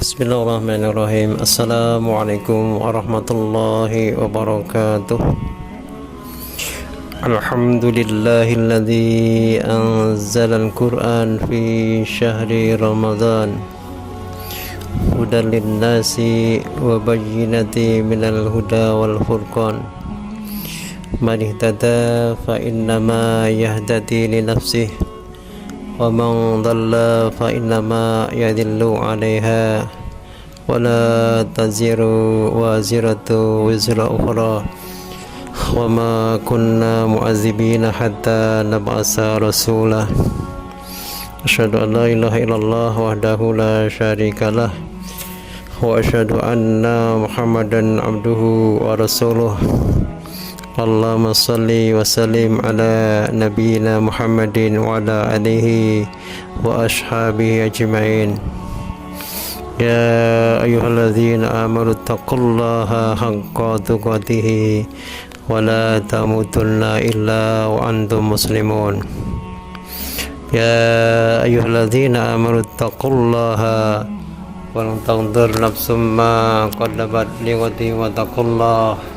Bismillahirrahmanirrahim. Assalamualaikum warahmatullahi wabarakatuh. Alhamdulillahilladzi anzalal Qur'an fi syahri Ramadan hudan linnasi wa bayyinatin minal huda wal furqan. Man ihtada fa innama yahtadi li nafsihi wa man dhalla fa innama yadhillu 'alaiha wa la taziru waziratu wizra ukhra wa ma kunna mu'azzibina hatta nab'asa rasula. Asyhadu an la ilaha illallah wahdahu la syarikalah wa asyhadu anna Muhammadan abduhu wa rasuluh. Allahumma salli wa sallim ala nabiyyina Muhammadin wa ala alihi wa ashabihi ajma'in. Ya ayyuhalladzina amanu taqullaha haqqa tuqatih wa la tamutunna illa wa antum muslimun. Ya ayyuhalladzina amanu taqullaha wa la tanzur nafsum ma qaddamat lighadin wa taqullaha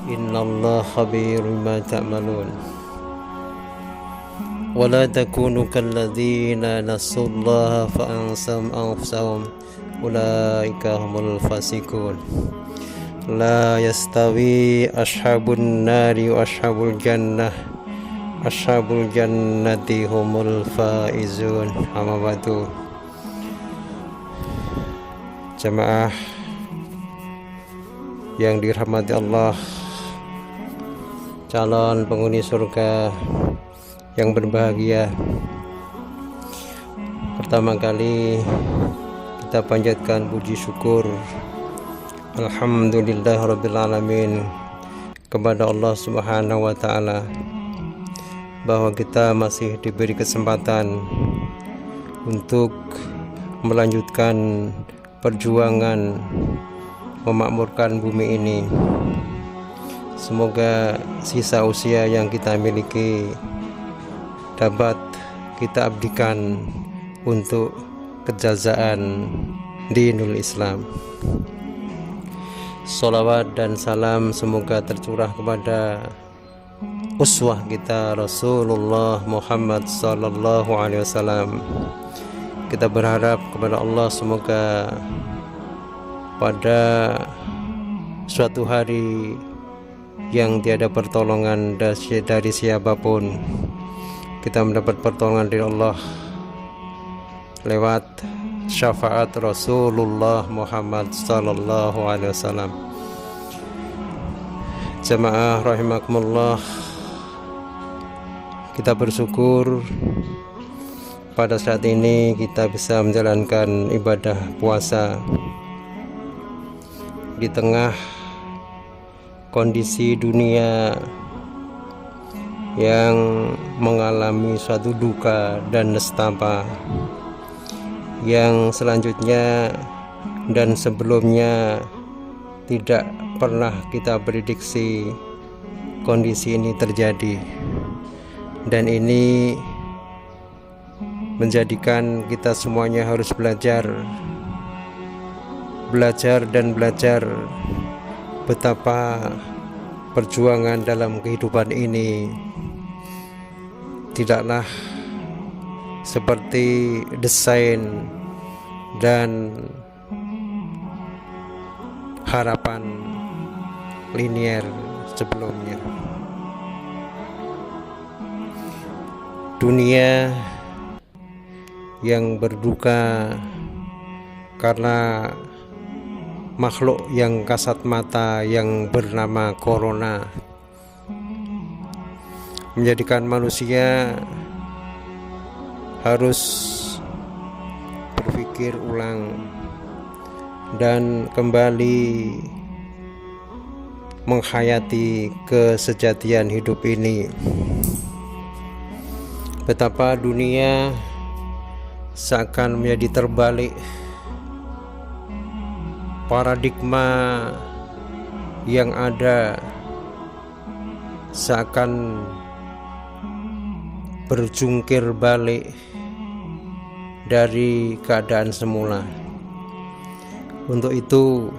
innallaha khabirum bima ta'malun. Wa la takunu kalladzina nasullaha fa ansahum anfusahum ulaika humul fasiqun. La yastawi ashabun nari wa ashabul jannah, ashabul jannati humul faizun. Amma ba'du. Jamaah yang dirahmati Allah, calon penghuni surga yang berbahagia, pertama kali kita panjatkan puji syukur alhamdulillahirabbil alamin kepada Allah Subhanahu wa taala bahwa kita masih diberi kesempatan untuk melanjutkan perjuangan memakmurkan bumi ini. Semoga sisa usia yang kita miliki dapat kita abdikan untuk kejazaan dinul Islam. Sholawat dan salam semoga tercurah kepada uswah kita Rasulullah Muhammad sallallahu alaihi wasallam. Kita berharap kepada Allah semoga pada suatu hari yang tiada pertolongan dari siapapun, kita mendapat pertolongan dari Allah lewat syafaat Rasulullah Muhammad sallallahu alaihi wasallam. Jamaah rahimakumullah, kita bersyukur pada saat ini kita bisa menjalankan ibadah puasa di tengah kondisi dunia yang mengalami suatu duka dan nestapa yang selanjutnya dan sebelumnya tidak pernah kita prediksi kondisi ini terjadi, dan ini menjadikan kita semuanya harus belajar betapa perjuangan dalam kehidupan ini tidaklah seperti desain dan harapan linier sebelumnya. Dunia yang berduka karena makhluk yang kasat mata yang bernama corona menjadikan manusia harus berpikir ulang dan kembali menghayati kesejatian hidup ini. Betapa dunia seakan menjadi terbalik, paradigma yang ada seakan berjungkir balik dari keadaan semula. Untuk itu,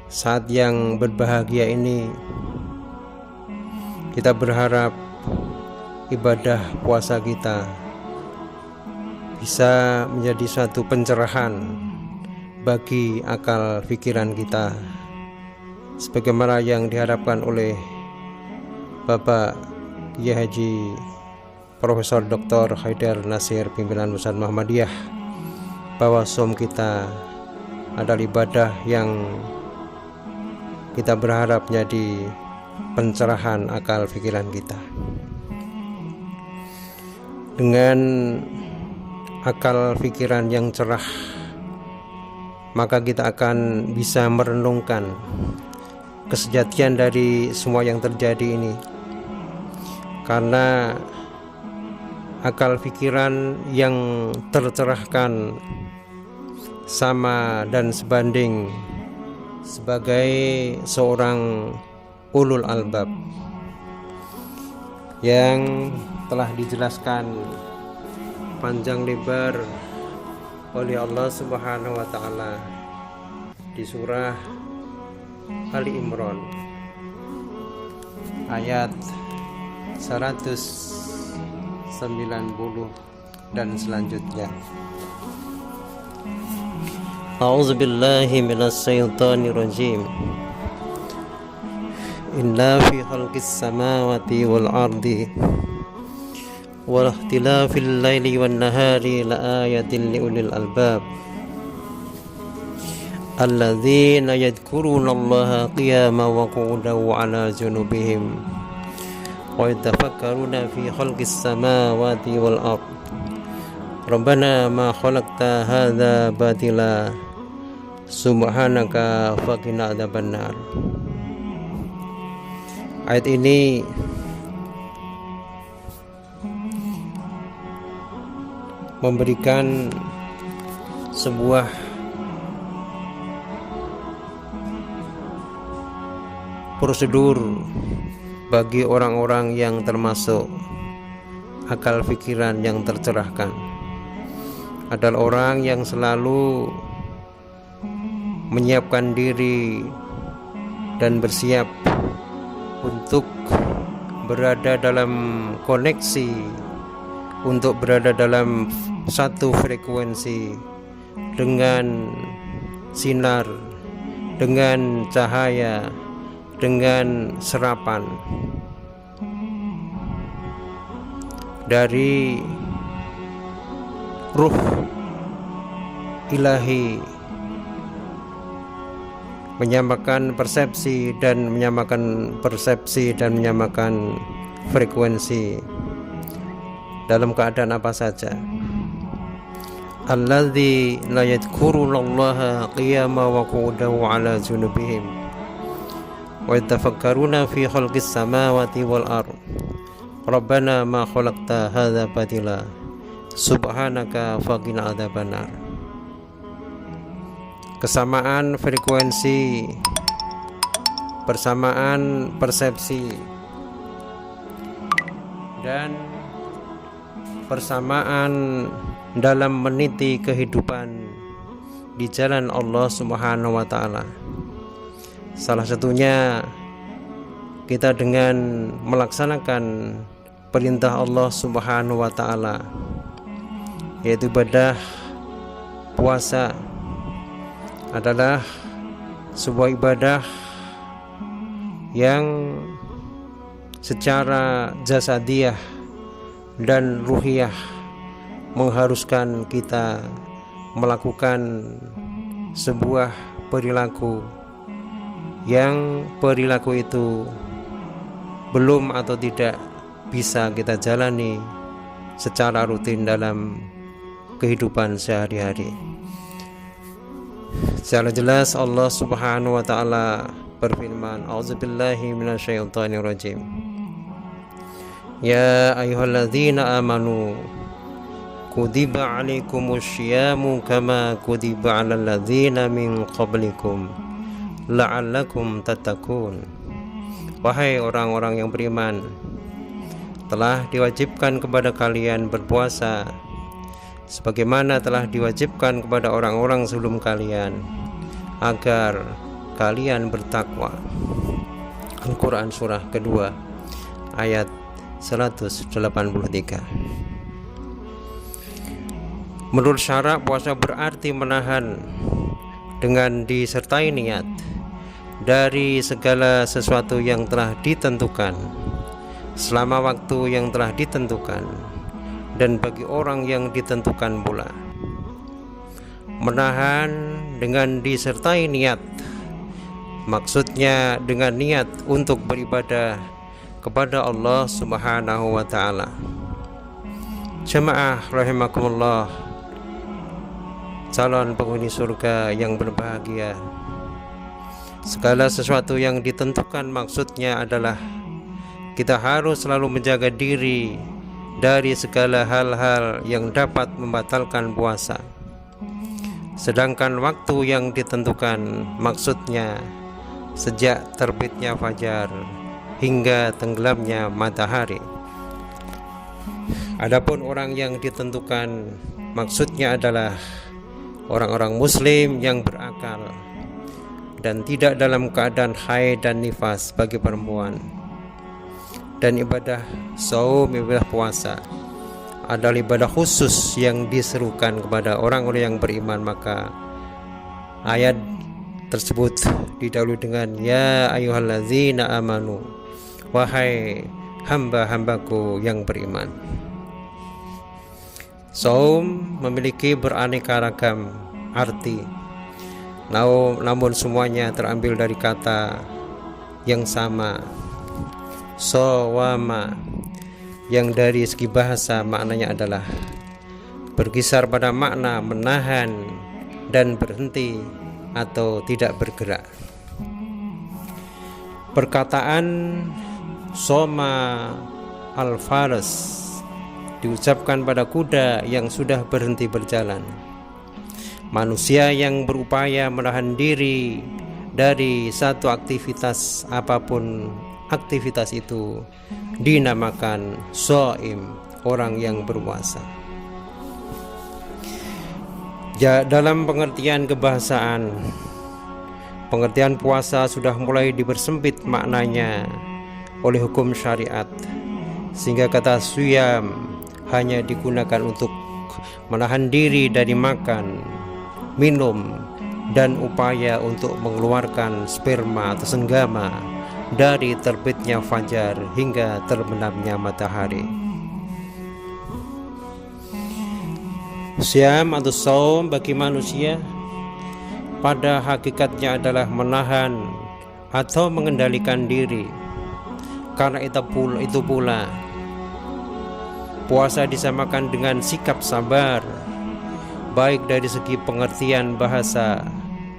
saat yang berbahagia ini, kita berharap ibadah puasa kita bisa menjadi suatu pencerahan bagi akal pikiran kita, sebagaimana yang diharapkan oleh Bapak Kiai Haji Profesor Dr. Haidar Nasir pimpinan Pusat Muhammadiyah, bahwa som kita adalah ibadah yang kita berharap menjadi pencerahan akal pikiran kita. Dengan akal pikiran yang cerah, maka kita akan bisa merenungkan kesejatian dari semua yang terjadi ini. Karena akal pikiran yang tercerahkan sama dan sebanding sebagai seorang ulul albab yang telah dijelaskan panjang lebar oleh Allah Subhanahu wa taala di surah Ali Imran ayat 190 dan selanjutnya. A'udzu billahi minasy syaithanir rajim. Inna fi khalqis samawati wal ardi wa ikhtilafil laili wan nahari laayatin liulil albab alladzina yadhkurunallaha qiyaman wa qu'udan wa 'ala junubihim wa yatafakkaruna fi khalqis samawati wal ard rabbana ma khalaqta hadza batila subhanaka faqina adzabannar. Ayat ini memberikan sebuah prosedur bagi orang-orang yang termasuk akal pikiran yang tercerahkan, adalah orang yang selalu menyiapkan diri dan bersiap untuk berada dalam koneksi, untuk berada dalam satu frekuensi dengan sinar, dengan cahaya, dengan serapan dari ruh ilahi, menyamakan persepsi dan menyamakan frekuensi dalam keadaan apa saja. Alladzi la yadhkurunallaha qiyaman wa qu'udan wa 'ala junubihim wa yatafakkaruna fi khalqis samawati wal ard rabbana ma khalaqta hadza batila subhanaka faqina adzabannar. Kesamaan frekuensi, persamaan persepsi, dan persamaan dalam meniti kehidupan di jalan Allah Subhanahu wa taala. Salah satunya kita dengan melaksanakan perintah Allah Subhanahu wa taala, yaitu ibadah puasa adalah sebuah ibadah yang secara jasadiah dan ruhiyah mengharuskan kita melakukan sebuah perilaku yang perilaku itu belum atau tidak bisa kita jalani secara rutin dalam kehidupan sehari-hari. Secara jelas Allah Subhanahu wa taala berfirman, A'udzubillahi minasyaitonir rajim. Ya ayyuhalladzina amanu kutiba 'alaikumus syiyamu kama kutiba 'alal ladzina min qablikum la'allakum tattaqun. Wahai orang-orang yang beriman, telah diwajibkan kepada kalian berpuasa sebagaimana telah diwajibkan kepada orang-orang sebelum kalian, agar kalian bertakwa. Al-Quran surah kedua ayat 183. Menurut syara, puasa berarti menahan dengan disertai niat dari segala sesuatu yang telah ditentukan selama waktu yang telah ditentukan dan bagi orang yang ditentukan pula. Menahan dengan disertai niat, maksudnya dengan niat untuk beribadah kepada Allah Subhanahu wa ta'ala. Jamaah rahimakumullah, calon penghuni surga yang berbahagia, segala sesuatu yang ditentukan maksudnya adalah kita harus selalu menjaga diri dari segala hal-hal yang dapat membatalkan puasa. Sedangkan waktu yang ditentukan maksudnya sejak terbitnya fajar hingga tenggelamnya matahari. Adapun orang yang ditentukan maksudnya adalah orang-orang muslim yang berakal dan tidak dalam keadaan haid dan nifas bagi perempuan. Dan ibadah saum, ibadah puasa adalah ibadah khusus yang diserukan kepada orang-orang yang beriman. Maka ayat tersebut didahului dengan ya ayyuhallazina amanu, wahai hamba-hambaku yang beriman. Saum memiliki beraneka ragam arti, namun semuanya terambil dari kata yang sama, sawama, yang dari segi bahasa maknanya adalah berkisar pada makna menahan dan berhenti atau tidak bergerak. Perkataan soma al-faras diucapkan pada kuda yang sudah berhenti berjalan. Manusia yang berupaya menahan diri dari satu aktivitas apapun aktivitas itu dinamakan shaim, orang yang berpuasa. Dalam pengertian kebahasaan, pengertian puasa sudah mulai dipersempit maknanya oleh hukum syariat, sehingga kata siyam hanya digunakan untuk menahan diri dari makan, minum, dan upaya untuk mengeluarkan sperma atau senggama dari terbitnya fajar hingga terbenamnya matahari. Syam atau saum bagi manusia pada hakikatnya adalah menahan atau mengendalikan diri. Karena itu pula puasa disamakan dengan sikap sabar, baik dari segi pengertian bahasa,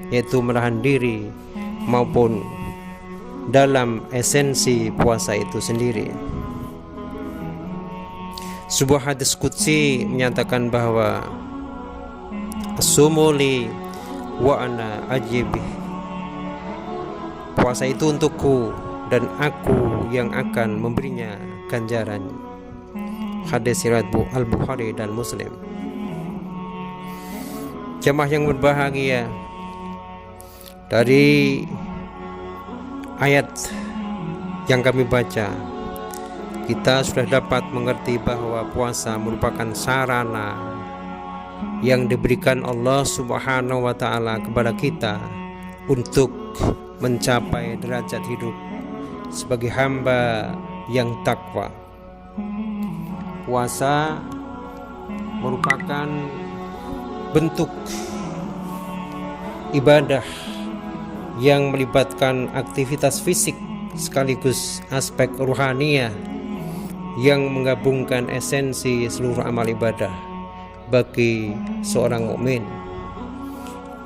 yaitu menahan diri, maupun dalam esensi puasa itu sendiri. Sebuah hadis qudsi menyatakan bahwa as-sumuli wa ana ajibih, puasa itu untukku dan aku yang akan memberinya ganjaran. Hadis riwayat Al-Bukhari dan Muslim. Jamaah yang berbahagia, dari ayat yang kami baca, kita sudah dapat mengerti bahwa puasa merupakan sarana yang diberikan Allah Subhanahu wa ta'ala kepada kita untuk mencapai derajat hidup sebagai hamba yang takwa. Puasa merupakan bentuk ibadah yang melibatkan aktivitas fisik sekaligus aspek ruhaniyah yang menggabungkan esensi seluruh amal ibadah bagi seorang mukmin.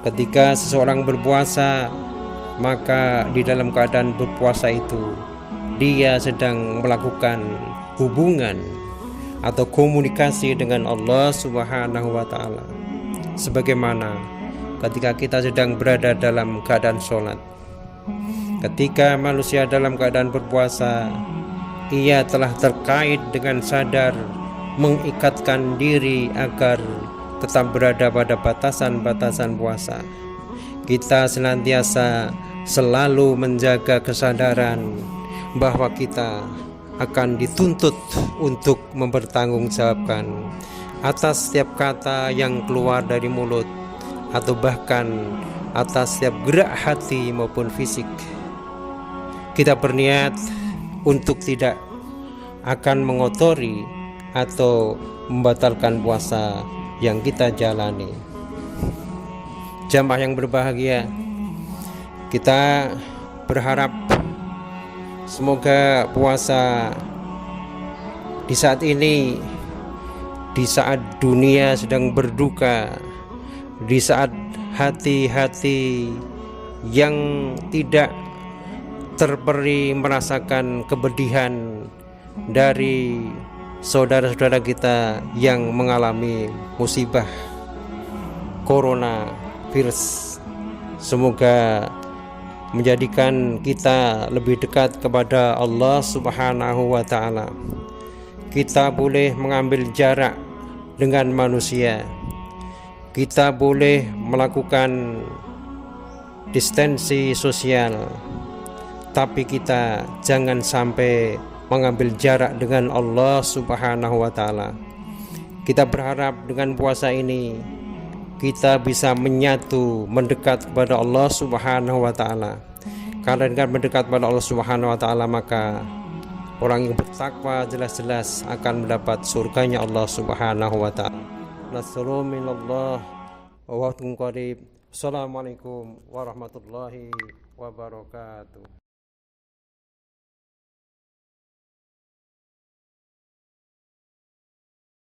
Ketika seseorang berpuasa, maka di dalam keadaan berpuasa itu dia sedang melakukan hubungan atau komunikasi dengan Allah Subhanahu wa ta'ala, sebagaimana ketika kita sedang berada dalam keadaan sholat. Ketika manusia dalam keadaan berpuasa, ia telah terkait dengan sadar mengikatkan diri agar tetap berada pada batasan-batasan puasa. Kita senantiasa selalu menjaga kesadaran bahwa kita akan dituntut untuk mempertanggungjawabkan atas setiap kata yang keluar dari mulut, atau bahkan atas setiap gerak hati maupun fisik. Kita berniat untuk tidak akan mengotori atau membatalkan puasa yang kita jalani. Jamaah yang berbahagia, kita berharap semoga puasa di saat ini, di saat dunia sedang berduka, di saat hati-hati yang tidak terperi merasakan kepedihan dari saudara-saudara kita yang mengalami musibah corona virus, semoga menjadikan kita lebih dekat kepada Allah Subhanahu wa Ta'ala. Kita boleh mengambil jarak dengan manusia, kita boleh melakukan distansi sosial, tapi kita jangan sampai mengambil jarak dengan Allah Subhanahu wa Ta'ala. Kita berharap dengan puasa ini kita bisa menyatu, mendekat kepada Allah Subhanahu wa Ta'ala. Karena dengan mendekat kepada Allah Subhanahu wa Ta'ala, maka orang yang bertakwa jelas-jelas akan mendapat surganya Allah Subhanahu wa Ta'ala. Nasrul minallah wa wa'dun qarib. Assalamualaikum warahmatullahi wabarakatuh.